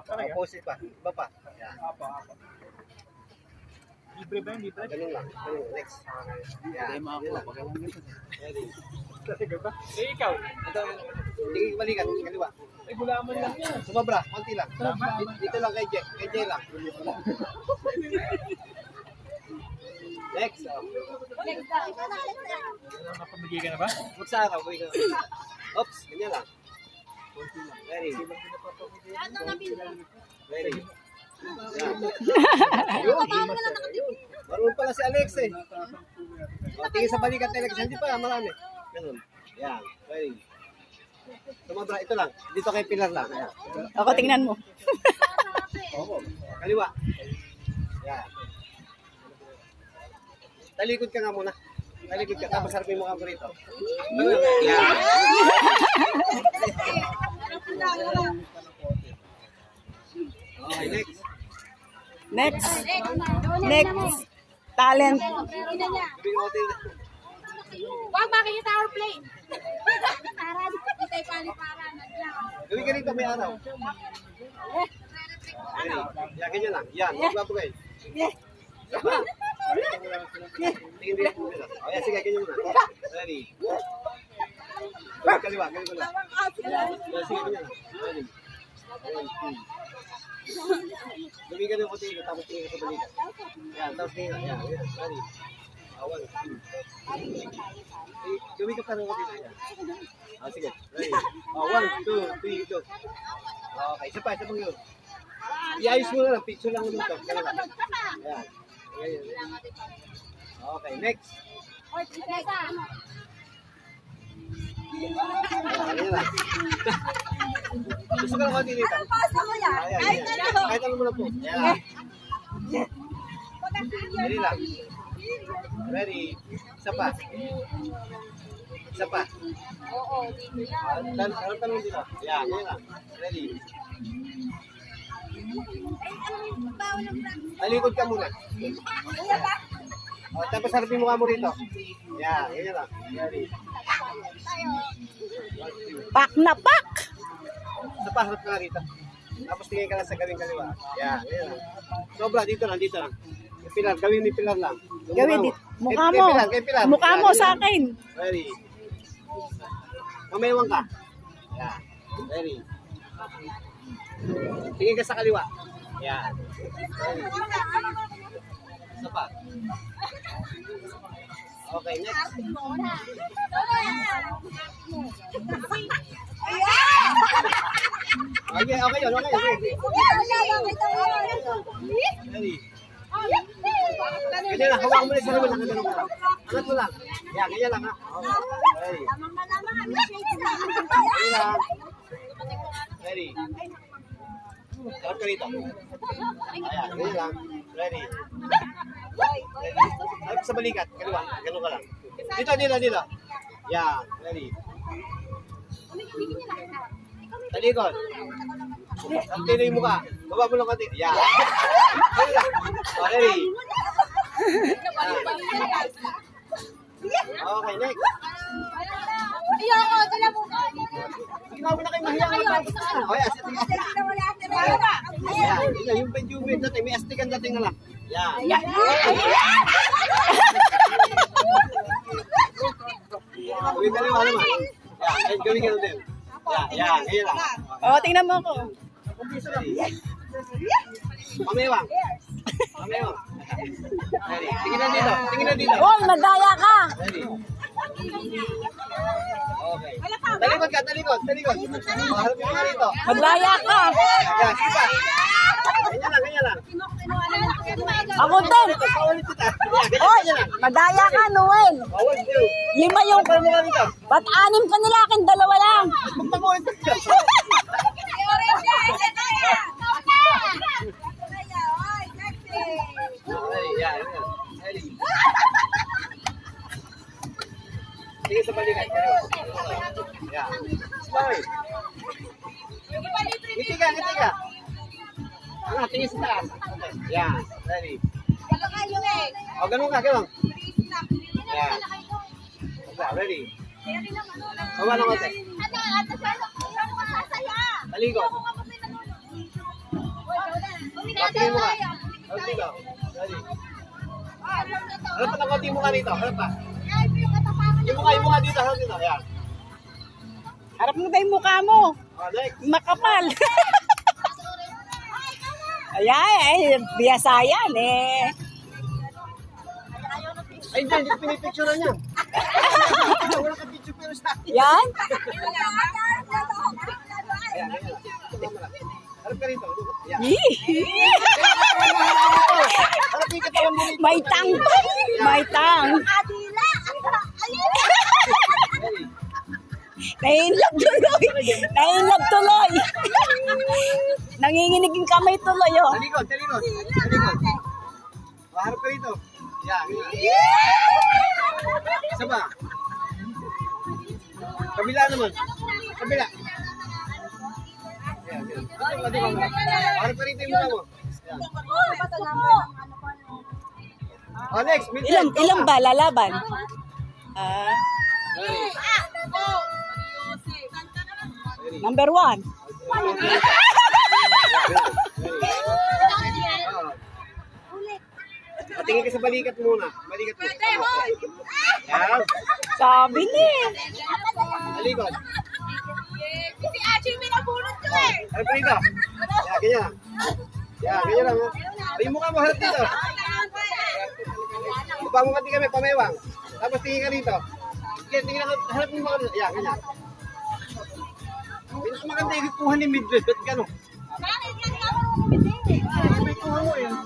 Opposite pa. Iba pa. Yan. Libre ba yun? Libre? Ganun lang. Ganun. Next. Yan. Yan lang. Ready. Eh, ikaw. Ito. Tingin balikan. Kaliwa. Ay, gulaman lang yan. Sumabra. Konti lang. Dito lang kay Jay. Kay Jay lang. Next. Nakapamigay ka na ba? Magsa ka. Oops. Ganyan lang. Ready. Ready. Yan. Marunong pala si Alex eh. Tingin sa balikat ni Alex. Hindi pa. Marami. Ganun. Yan. Ready. Sumabra. Ito lang. Dito kay Pilar lang. Yan. Ako, tingnan mo. Kaliwa. Yan. Talikod ka nga muna. Talikod ka. Tapos harapin mo ka rito. Yan. Okay, next. Next. Next. Talent. Gawin mo tayo. Wag makikita our plane. Para itay paliparan. Gawin ka rito, may araw. Ready? Yan, ganyan lang. Yan, huwag babagay. Saba. Tingin din mo nila. O, yan, sige, ganyan muna. Ready? Kaliwa, ganyan ko lang. Yan, sige, ganyan lang. Ready? Gawin ka rin ko tingin, tapos tingin ka sa balikat. Yan, tapos tingin. Yan, yan. Ready? One, two. Gawin ka pa rin ko dito. Yan. Sige, ready? 1, 2, 3, go. Okay, isa pa yun. I-ayos mo na lang, picture lang mo dito. Yan. Okay, next. Ayan lang. Gusto ka lang konti dito. Ayan. Kahit ano mo na po. Ayan lang. Ready lang. Ready. Isa pa. Isa pa. Tanong dito. Ayan, ayan lang. Ready. Talikod ka muna. O, tapos harapin mo ka mo rito. Yan, ganyan lang. Ready. Pak na pak! Sa paharap ka nga rito. Tapos tingin ka lang sa gawing kaliwa. Yan, ganyan lang. Sobra, dito lang, dito lang. Yung Pilar, gawin ni Pilar lang. Yung Gawin dito. Mukha mo. Kay Pilar. Mukha mo sa akin. Ready. Mamayawang ka. Yan. Ready. Tingin ka sa kaliwa. Yan. Ready. Isa pa. Okay, next. Okay, okay yun, okay. Ready. Ganyan lang, hawakan mo lang sa naman. Angat mo lang. Yan, ganyan lang ha. Okay. Ready lang. Ready. Harap ka rito. Ayan, ganyan lang. Ready. Ready. Harap sa balikat. Kaliwa. Ganun ka lang. Dito, dito, dito. Yan. Ready. Talikod. Ang tino yung mukha. Baba mo lang konti. Yan. Ganyan lang. Ready. Okay, next. Ayoko, dala mo. Ginawa mo na kayo mahiya. Okay, astig. Yan. Ito, yung Benjumin natin. May astigan natin nga lang. Yan. Gawin ka rin, ano man. Yan, gawin ka rin din. Yan, ganyan lang. O, tingnan mo ako. Pamewang. Pamewang. Ready. Tingin na dito. Tingin na dito. Hoy, madaya ka! Ready. Okay. Talikod ka, talikod, talikod. Harap mo nga dito. Madaya ka! Yan, isa. Ganyan lang, ganyan lang. Ako din! Paulit kita. Hoy, madaya ka, Noel! Bawal sa'yo. 5 yung... Parang mga dito. Ba't 6 ka nila akin? 2 lang! Magpamulit ka. Ready, yan, yan. Ready. Tingin sa balikat. Yan. Smile. Ngiti ka, ngiti ka. Ano, tingin sa taas. Okay. Yan. Ready. O, ganun ka, ganun. Yan. Okay, ready. Bawa ng konti. Talikod. tingin mo ka. Harap dito. Ready. Harap pa ng konti yung mukha dito. Harap pa. Yung mukha dito. Harap dito. Ayan. Harap mo tayo mukha mo. Next. Makapal. Ayan, biyasa yan eh. Ay, hindi ko pinipicturean niya. Wala ka picture pero sa akin. Yan. Ayan, ayan. Harap ka rito. Ayan. Yee. Harap yung katawan mo rito. May tang pa. May tang. Ready. Nainlove tuloy. Nainlove tuloy. Nanginginig yung kamay tuloy oh. Talikod, talikod. Talikod. Harap ka rito. Ayan. Isa ba? Kabila naman. Kabila. Ayan, ayan. Harap ka rito yung mukha mo. Ayan. Oh, next. Ilang ba lalaban? Ah, number 1. Tingin ka sa balikat muna. Balikat mo. Ayan. Sabi ni. Talikod. Si Archie, may nabunod ko eh. Harap ka rito. Ayan, ganyan. Ayan, ganyan lang. Ay, yung mukha mo, harap dito. Baba mo kati kami, pamewang. Tapos tingin ka rito. Tingin ka, harap mo mga dito. Ayan, ganyan. Mas maganda yung kuha ni Midlet. Ba't gano'n? Bakit yan ka mo bumibili? May kuha mo yun.